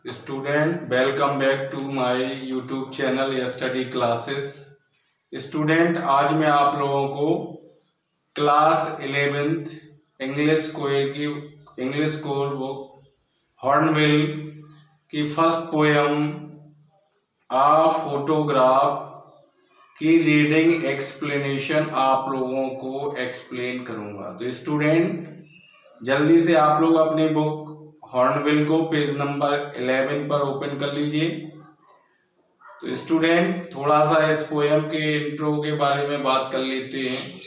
Student, welcome back to my YouTube channel या study classes. Student, आज मैं आप लोगों को class 11th English core book hornbill की फर्स्ट पोयम आ फोटोग्राफ की रीडिंग एक्सप्लेनेशन आप लोगों को एक्सप्लेन करूंगा। तो स्टूडेंट, जल्दी से आप लोग अपनी बुक हॉर्नबिल को पेज नंबर 11 पर ओपन कर लीजिए। तो स्टूडेंट, थोड़ा सा इस पोयम के इंट्रो के बारे में बात कर लेते हैं।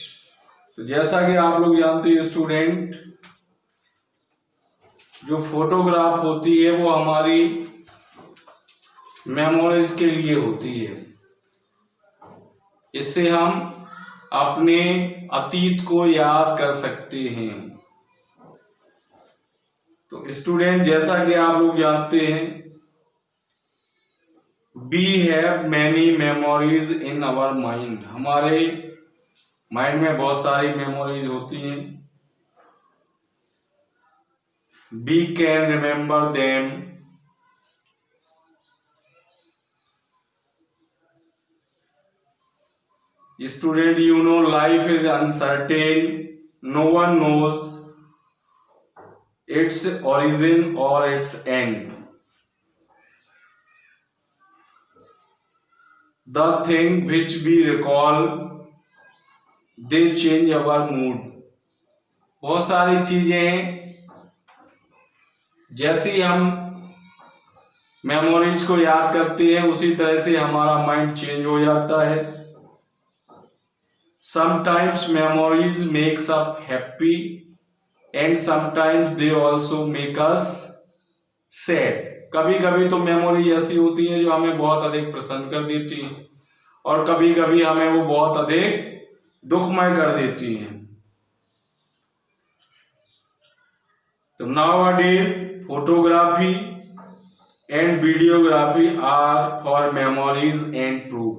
तो जैसा कि आप लोग जानते हैं स्टूडेंट, जो फोटोग्राफ होती है वो हमारी मेमोरीज के लिए होती है। इससे हम अपने अतीत को याद कर सकते हैं। तो स्टूडेंट, जैसा कि आप लोग जानते हैं, we have many memories in our mind. हमारे माइंड में बहुत सारी मेमोरीज होती हैं। We can remember them. Student, you know life is uncertain, no one knows its origin or its end. The thing which we recall, they change our mood. बहुत सारी चीजें हैं, जैसी हम मेमोरीज को याद करते हैं उसी तरह से हमारा माइंड चेंज हो जाता है। Sometimes memories makes us happy and sometimes they also make us sad. कभी कभी तो मेमोरी ऐसी होती है जो हमें बहुत अधिक प्रसन्न कर देती है और कभी कभी हमें वो बहुत अधिक दुखमय कर देती है। तो nowadays photography and videography are for memories and proof.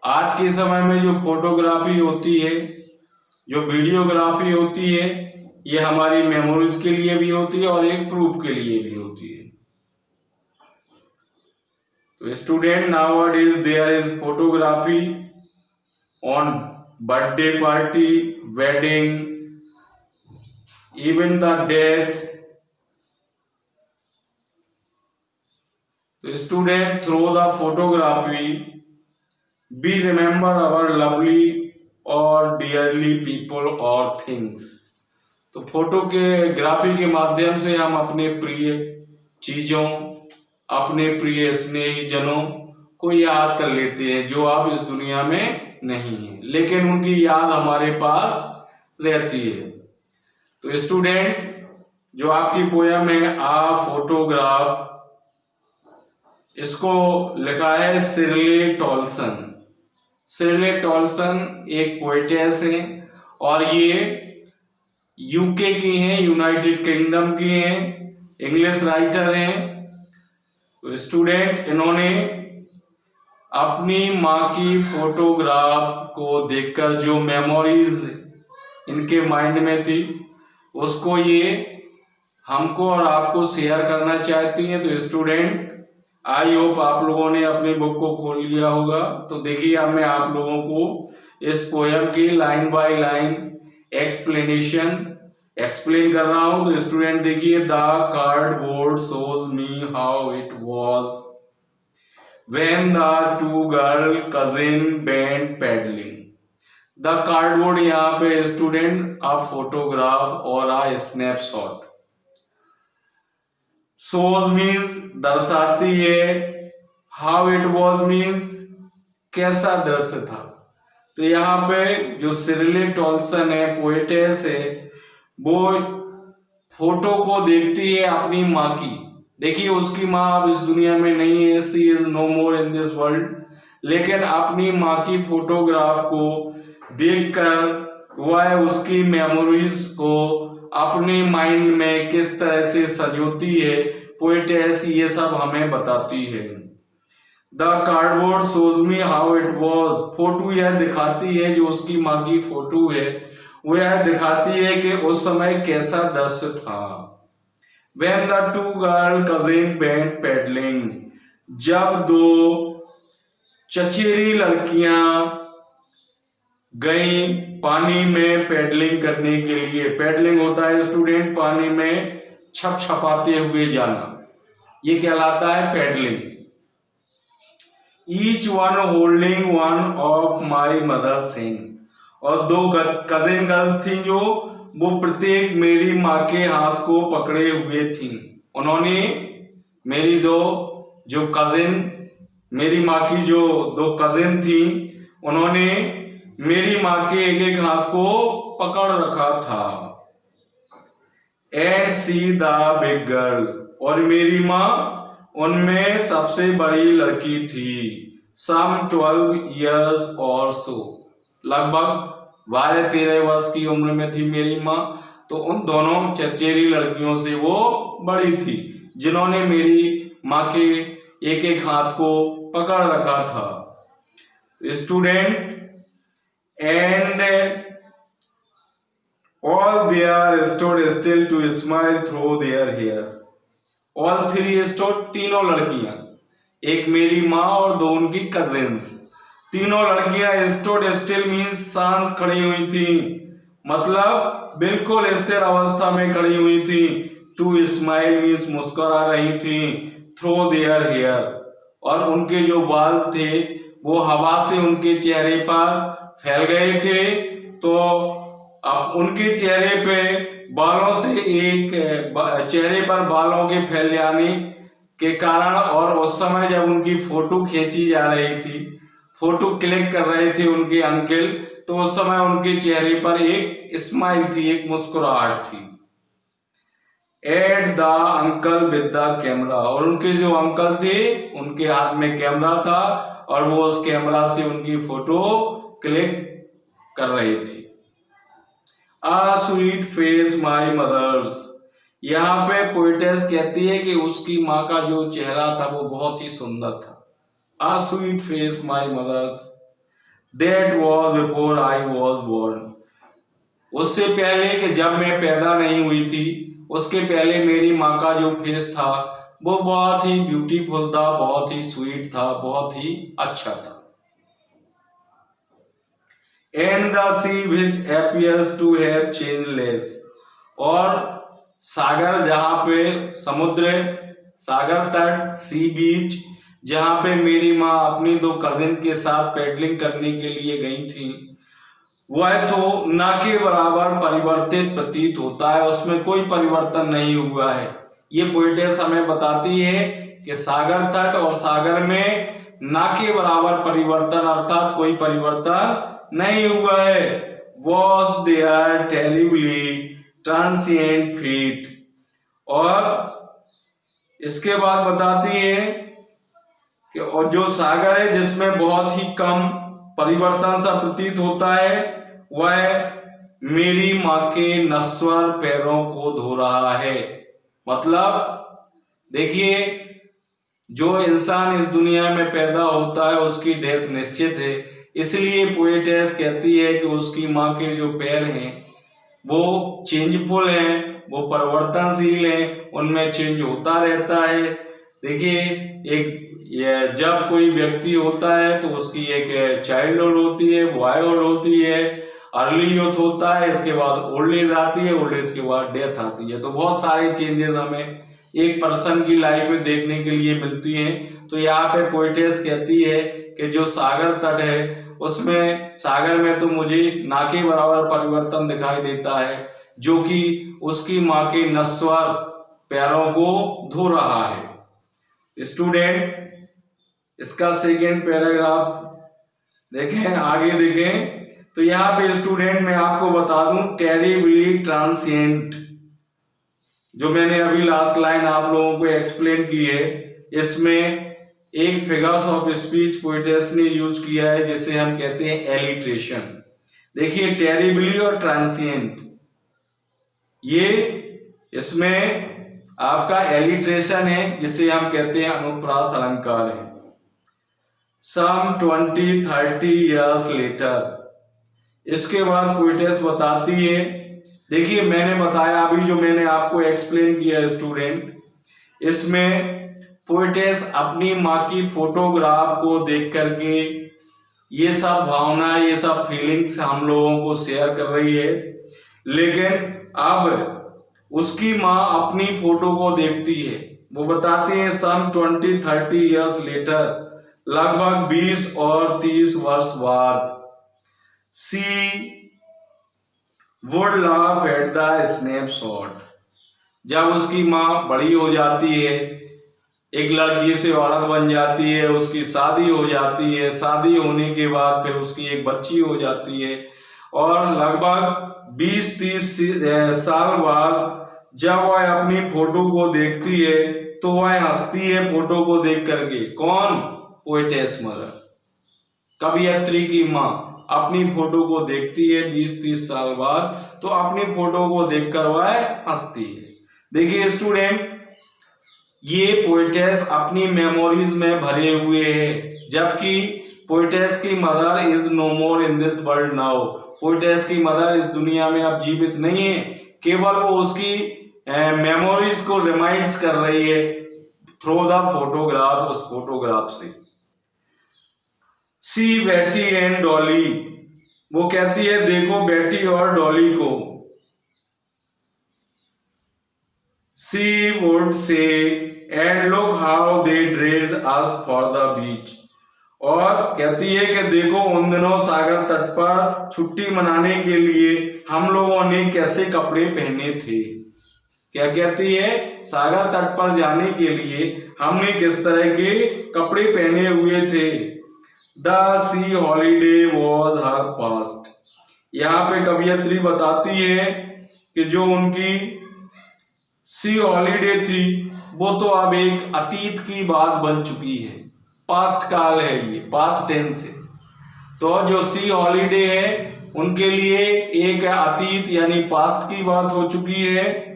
आज के समय में जो फोटोग्राफी होती है, जो वीडियोग्राफी होती है, ये हमारी मेमोरीज के लिए भी होती है और एक प्रूफ के लिए भी होती है। तो student, nowadays there is photography on birthday party, wedding, even the death. तो student, through the photography we remember our lovely और डियरली पीपल और थिंग्स। तो फोटो के ग्राफी के माध्यम से हम अपने प्रिय चीजों, अपने प्रिय स्नेहीजनों को याद कर लेते हैं जो अब इस दुनिया में नहीं है, लेकिन उनकी याद हमारे पास रहती है। तो स्टूडेंट, जो आपकी पोयम है आ फोटोग्राफ, इसको लिखा है शिर्ले टॉल्सन। शिर्ले टॉल्सन एक पोएटेस है और ये यूके की हैं, यूनाइटेड किंगडम की हैं, इंग्लिश राइटर हैं। तो स्टूडेंट, इन्होंने अपनी माँ की फोटोग्राफ को देखकर जो मेमोरीज इनके माइंड में थी उसको ये हमको और आपको शेयर करना चाहती हैं। तो स्टूडेंट, आई होप आप लोगों ने अपनी बुक को खोल लिया होगा। तो देखिए, अब मैं आप लोगों को इस पोयम की लाइन बाय लाइन एक्सप्लेन कर रहा हूं। तो स्टूडेंट देखिए, the cardboard shows me how it was when the two girl cousin went paddling. The cardboard यहाँ पे स्टूडेंट अ फोटोग्राफ और अ स्नैपशॉट। शोज मीन्स दर्शाती है, हाउ इट वॉज मीन्स कैसा दृश्य था। तो यहाँ पे जो शिर्ले टॉल्सन है, पोएटेस है, वो फोटो को देखती है अपनी माँ की। देखिए, उसकी माँ अब इस दुनिया में नहीं है, she is no more in this world, लेकिन अपनी माँ की फोटोग्राफ को देखकर वह उसकी मेमोरीज को अपने माइंड में किस तरह से सजोती है, पोएटेस ये सब हमें बताती है। The cardboard shows me how it was. Photo यह दिखाती है, जो उसकी माँ की फोटो है वो यह दिखाती है कि उस समय कैसा दृश्य था। When the two girl cousin went paddling, जब दो चचेरी लड़कियां गई पानी में पैडलिंग करने के लिए। पैडलिंग होता है स्टूडेंट पानी में छप छपाते हुए जाना, ये कहलाता है paddling. Each one holding one of my mother's hand, और दो कजिन गर्ल्स थी जो वो प्रत्येक मेरी माँ के हाथ को पकड़े हुए थी। उन्होंने मेरी दो जो कजिन, मेरी माँ की जो दो कजिन थी, उन्होंने मेरी माँ के एक एक हाथ को पकड़ रखा था। And see the big girl, और मेरी माँ उनमें सबसे बड़ी लड़की थी। सम 12 years और सो, लगभग 12-13 वर्ष की उम्र में थी मेरी माँ। तो उन दोनों चचेरी लड़कियों से वो बड़ी थी, जिन्होंने मेरी माँ के एक एक हाथ को पकड़ रखा था। Student, and all there stood still to smile through their hair. All three stood, तीनों लड़कियां, एक मेरी माँ और दो उनकी कजिन्स, तीनों लड़कियां स्टूड स्टिल मीन्स शांत खड़ी हुई थी, मतलब बिल्कुल स्थिर अवस्था में खड़ी हुई थी। टू स्माइल मीन्स मुस्कुरा रही थी। थ्रू देयर हेयर, और उनके जो बाल थे वो हवा से उनके चेहरे पर फैल गए थे। तो अब उनके चेहरे पे बालों से चेहरे पर बालों के फैल जाने के कारण, और उस समय जब उनकी फोटो खींची जा रही थी, फोटो क्लिक कर रहे थे उनके अंकल, तो उस समय उनके चेहरे पर एक स्माइल थी, एक मुस्कुराहट थी। At the uncle with the camera, और उनके जो अंकल थे उनके हाथ में कैमरा था और वो उस कैमरा से उनकी फोटो क्लिक कर रहे थे। आ स्वीट फेस माई मदर्स, यहाँ पे पोइटेस कहती है कि उसकी माँ का जो चेहरा था वो बहुत ही सुंदर था। A sweet face my mother's that was before I was born, उससे पहले कि जब मैं पैदा नहीं हुई थी, उसके पहले मेरी माँ का जो फेस था वो बहुत ही ब्यूटीफुल था, बहुत ही स्वीट था, बहुत ही अच्छा था। And the sea which appears to have changeless, और सागर जहाँ पे समुद्र, सागर तट, सी बीच, जहाँ पे मेरी माँ अपनी दो कजिन के साथ पैडलिंग करने के लिए गई थी, वह तो न के बराबर परिवर्तित प्रतीत होता है, उसमें कोई परिवर्तन नहीं हुआ है। ये पोइटेस हमें बताती है कि सागर तट और सागर में न के बराबर परिवर्तन, अर्थात कोई परिवर्तन नहीं हुआ है। Was their terribly transient feet, और इसके बाद बताती है कि और जो सागर है जिसमें बहुत ही कम परिवर्तन सा प्रतीत होता है, वह मेरी माँ के नश्वर पैरों को धो रहा है। मतलब देखिए, जो इंसान इस दुनिया में पैदा होता है उसकी डेथ निश्चित है, इसलिए पोएटेस कहती है कि उसकी माँ के जो पैर हैं वो चेंजफुल हैं, वो परिवर्तनशील हैं, उनमें चेंज होता रहता है। देखिए, जब कोई व्यक्ति होता है तो उसकी एक चाइल्डहुड होती है, बॉयहुड होती है, अर्ली यूथ होता है, इसके बाद ओल्ड एज आती है, ओल्ड एज के बाद डेथ आती है। तो बहुत सारे चेंजेस हमें एक पर्सन की लाइफ में देखने के लिए मिलती हैं। तो यहाँ पे पोएटेस कहती है कि जो सागर तट है उसमें, सागर में तो मुझे ना के बराबर परिवर्तन दिखाई देता है, जो कि उसकी माँ के नश्वर पैरों को धो रहा है। स्टूडेंट, इसका सेकेंड पैराग्राफ देखें, आगे देखें। तो यहाँ पे स्टूडेंट मैं आपको बता दूं, टेरिबली ट्रांसिएंट, जो मैंने अभी लास्ट लाइन आप लोगों को एक्सप्लेन की है, इसमें एक फिगर्स ऑफ स्पीच पोएटेस ने यूज किया है जिसे हम कहते हैं एलिट्रेशन। देखिए, टेरिबली और ट्रांसिएंट, ये इसमें आपका एलिट्रेशन है जिसे हम कहते हैं अनुप्रास अलंकार है। सम 20-30 years later, इसके बाद पोएटेस बताती है देखिए मैंने बताया अभी जो मैंने आपको एक्सप्लेन किया स्टूडेंट, इसमें पोएटेस अपनी माँ की फोटोग्राफ को देख करके ये सब भावना, ये सब फीलिंग्स हम लोगों को शेयर कर रही है। लेकिन अब उसकी माँ अपनी फोटो को देखती है, वो बताती है सम 20-30 ईयर्स लेटर, लगभग 20 और 30 वर्ष बाद, she would laugh at the snapshot. जब उसकी माँ बड़ी हो जाती है, एक लड़की से औरत बन जाती है, उसकी शादी हो जाती है, शादी होने के बाद फिर उसकी एक बच्ची हो जाती है, और लगभग 20-30 साल बाद जब वह अपनी फोटो को देखती है तो वह हंसती है फोटो को देख करके। कौन? पोएटेस मदर, कवियत्री की माँ अपनी फोटो को देखती है 20-30 साल बाद, तो अपनी फोटो को देखकर वह हंसती है। देखिए स्टूडेंट, ये पोएटेस अपनी मेमोरीज में भरे हुए हैं, जबकि पोएटेस की mother is no more in this world now. Poetess की मदर इस दुनिया में अब जीवित नहीं है, केवल वो उसकी मेमोरीज को रिमाइंड्स कर रही है थ्रू द फोटोग्राफ, उस फोटोग्राफ से। सी बेटी एंड डॉली, वो कहती है देखो बेटी और डॉली को। She would say and look how they dressed us for the beach, और कहती है कि देखो उन दिनों सागर तट पर छुट्टी मनाने के लिए हम लोगों ने कैसे कपड़े पहने थे। क्या कहती है? सागर तट पर जाने के लिए हमने किस तरह के कपड़े पहने हुए थे। The C holiday was her past, यहाँ पे कवियत्री बताती है कि जो उनकी सी हॉलीडे थी वो तो अब एक अतीत की बात बन चुकी है, पास्ट काल है, ये पास्ट टेंस है। तो जो सी हॉलीडे है उनके लिए एक अतीत यानी पास्ट की बात हो चुकी है।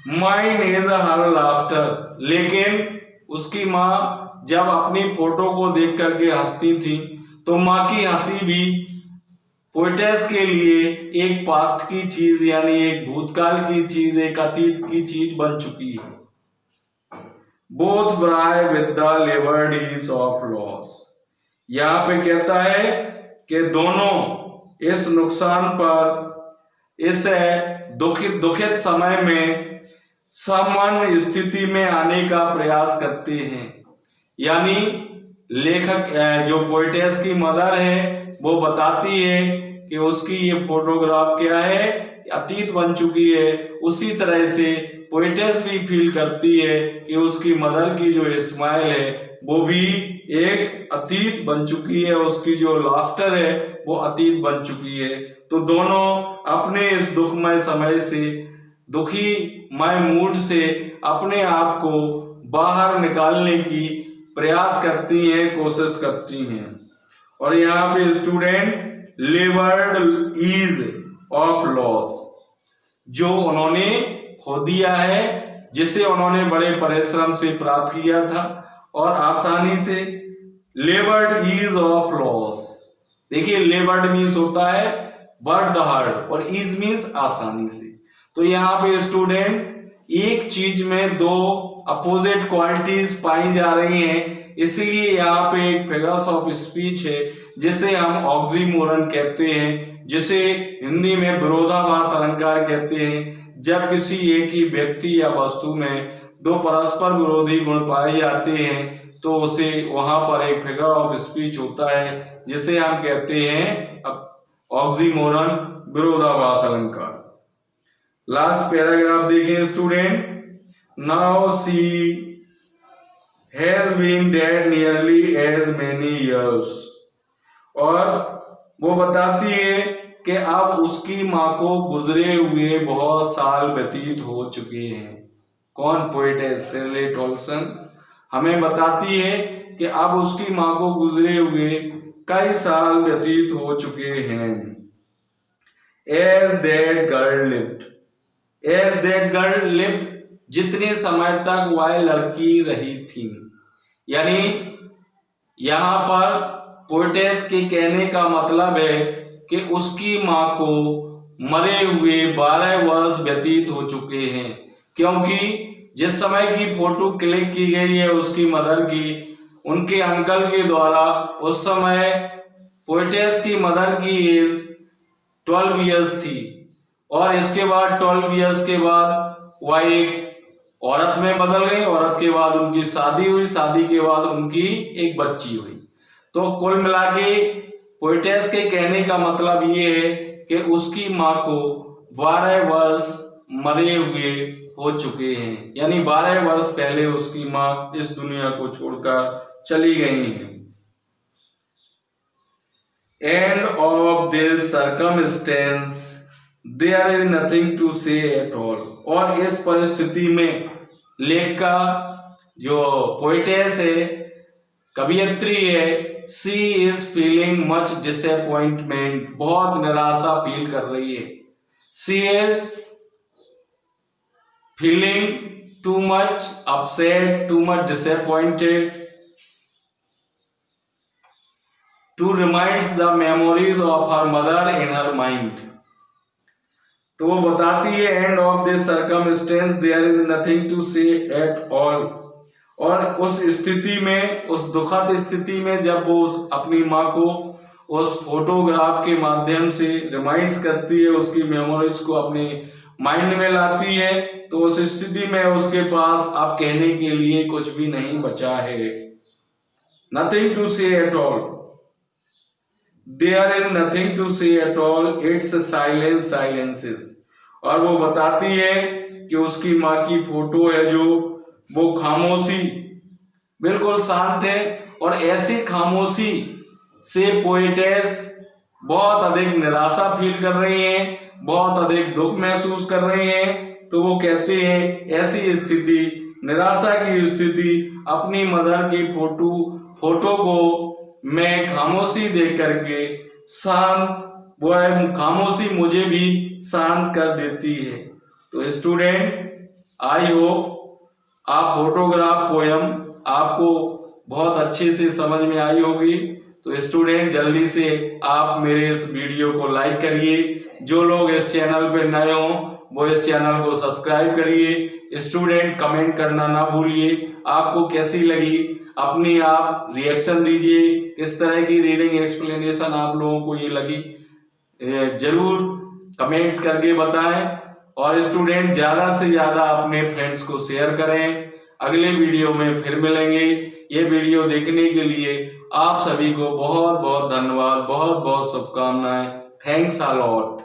माइन इज हर लाफ्टर, लेकिन उसकी माँ जब अपनी फोटो को देख करके हंसती थी तो माँ की हंसी भी पोएटेस के लिए एक पास्ट की चीज यानी एक भूतकाल की चीज, एक अतीत की चीज बन चुकी है। Both bright with the liberties of loss, यहाँ पे कहता है कि दोनों इस नुकसान पर, इस दुखित समय में सामान्य स्थिति में आने का प्रयास करते हैं। यानी लेखक जो पोएटेस की मदर है वो बताती है कि उसकी ये फोटोग्राफ क्या है, अतीत बन चुकी है। उसी तरह से पोएटेस भी फील करती है कि उसकी मदर की जो स्माइल है वो भी एक अतीत बन चुकी है, उसकी जो लाफ्टर है वो अतीत बन चुकी है। तो दोनों अपने इस दुखमय समय से, दुखीमय मूड से अपने आप को बाहर निकालने की प्रयास करती हैं, कोशिश करती हैं। और यहाँ पे स्टूडेंट लिबर्ड ईज ऑफ लॉस, जो उन्होंने खो दिया है, जिसे उन्होंने बड़े परिश्रम से प्राप्त किया था और आसानी से, लेबर्ड ईज ऑफ लॉस। देखिए लेबर्ड मीन्स होता है वर्ड हार्ड और ईज मीन्स आसानी से। तो यहाँ पे स्टूडेंट एक चीज में दो अपोजिट क्वालिटीज पाई जा रही हैं, इसीलिए यहाँ पे एक फिगर्स ऑफ स्पीच है जिसे हम ऑक्सीमोरन कहते हैं, जिसे हिंदी में विरोधाभास अलंकार कहते हैं। जब किसी एक ही व्यक्ति या वस्तु में दो परस्पर विरोधी गुण पाए जाते हैं तो उसे वहां पर एक फिगर ऑफ स्पीच होता है जिसे हम कहते हैं ऑक्सीमोरन, विरोधाभास अलंकार। लास्ट पैराग्राफ देखें student. Now she has been dead nearly as many years, और वो बताती है कि अब उसकी माँ को गुजरे हुए बहुत साल व्यतीत हो चुके हैं। कौन? पोएटेस शिरले टोल्सन हमें बताती है कि अब उसकी माँ को गुजरे हुए कई साल व्यतीत हो चुके हैं। As that girl lived, as that girl lived, जितने समय तक वह लड़की रही थी। यानी यहाँ पर पोएटेस के कहने का मतलब है कि उसकी माँ को मरे हुए 12 वर्ष व्यतीत हो चुके हैं, क्योंकि जिस समय की फोटो क्लिक की गई है उसकी मदर की, उनके अंकल के द्वारा, उस समय पोएटेस की मदर की एज 12 इयर्स थी और इसके बाद 12 इयर्स के बाद वह एक औरत में बदल गई। औरत के बाद उनकी शादी हुई, शादी के बाद उनकी एक बच्ची हुई। तो कुल मिला के पोएटेस के कहने का मतलब ये है कि उसकी माँ को 12 वर्ष मरे हुए हो चुके हैं, यानी 12 वर्ष पहले उसकी माँ इस दुनिया को छोड़कर चली गई हैं। End of this circumstance there is nothing to say at all. और इस परिस्थिति में लेख का जो पोएटेस है, कवियत्री है, she is feeling much disappointment, बहुत निराशा फील कर रही है। She is feeling too much upset, too much disappointed to reminds the memories of her mother in her mind. तो वो बताती है end of this circumstance there is nothing to say at all. और उस स्थिति में, उस दुखद स्थिति में जब वो अपनी माँ को उस फोटोग्राफ के माध्यम से रिमाइंड्स करती है, उसकी मेमोरीज को अपने माइंड में लाती है, तो उस स्थिति में उसके पास अब कहने के लिए कुछ भी नहीं बचा है। Nothing to say at all, there is nothing to say at all, it's silence silences. और वो बताती है कि उसकी माँ की फोटो है जो, वो खामोशी, बिल्कुल शांत है। और ऐसी खामोशी से पोएटेस बहुत अधिक निराशा फील कर रही हैं, बहुत अधिक दुख महसूस कर रही हैं। तो वो कहते हैं ऐसी स्थिति, निराशा की स्थिति, अपनी मदर की फोटो को मैं खामोशी देख करके शांत, वह खामोशी मुझे भी शांत कर देती है। तो स्टूडेंट, आई होप आप फोटोग्राफ पोयम आपको बहुत अच्छे से समझ में आई होगी। तो स्टूडेंट, जल्दी से आप मेरे इस वीडियो को लाइक करिए। जो लोग इस चैनल पे नए हों वो इस चैनल को सब्सक्राइब करिए। स्टूडेंट, कमेंट करना ना भूलिए, आपको कैसी लगी, अपनी आप रिएक्शन दीजिए, किस तरह की रीडिंग एक्सप्लेनेशन आप लोगों को ये लगी, जरूर कमेंट्स करके बताएं। और स्टूडेंट, ज़्यादा से ज़्यादा अपने फ्रेंड्स को शेयर करें। अगले वीडियो में फिर मिलेंगे। ये वीडियो देखने के लिए आप सभी को बहुत बहुत धन्यवाद, बहुत बहुत शुभकामनाएं। Thanks a lot.